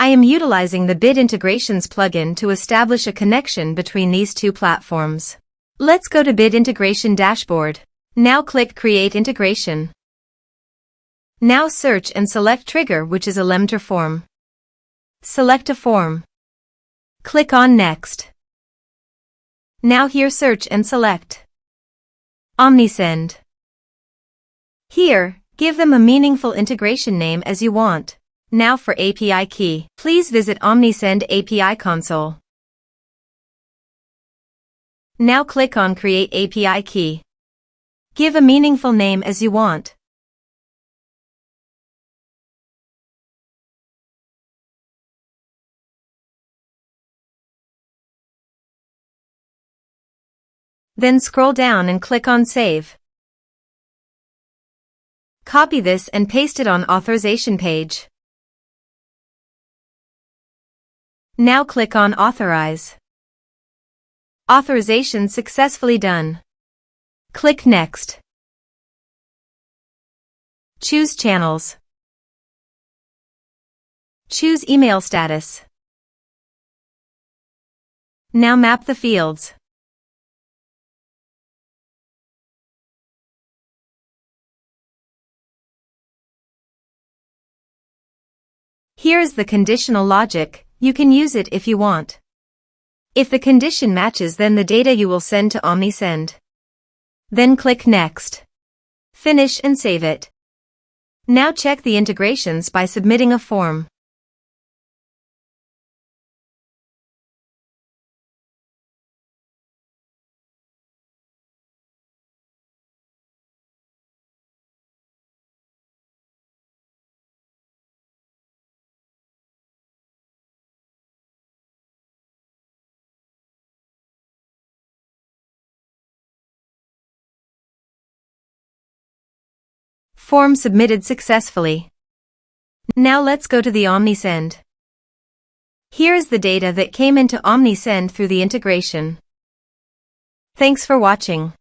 I am utilizing the Bit Integrations plugin to establish a connection between these two platforms. Let's go to Bit Integration Dashboard. Now click Create Integration. Now search and select Trigger, which is Elementor Form. Select a form. Click on Next. Now here search and select Omnisend. Here, give them a meaningful integration name as you want. Now for API key, please visit Omnisend API console. Now click on Create API key. Give a meaningful name as you want. Then scroll down and click on Save. Copy this and paste it on authorization page. Now click on Authorize. Authorization successfully done. Click Next. Choose Channels. Choose Email Status. Now map the fields. Here is the conditional logic. You can use it if you want. If the condition matches, then the data you will send to Omnisend. Then click Next. Finish and save it. Now check the integrations by submitting a form. Form submitted successfully. Now let's go to the Omnisend. Here is the data that came into Omnisend through the integration. Thanks for watching.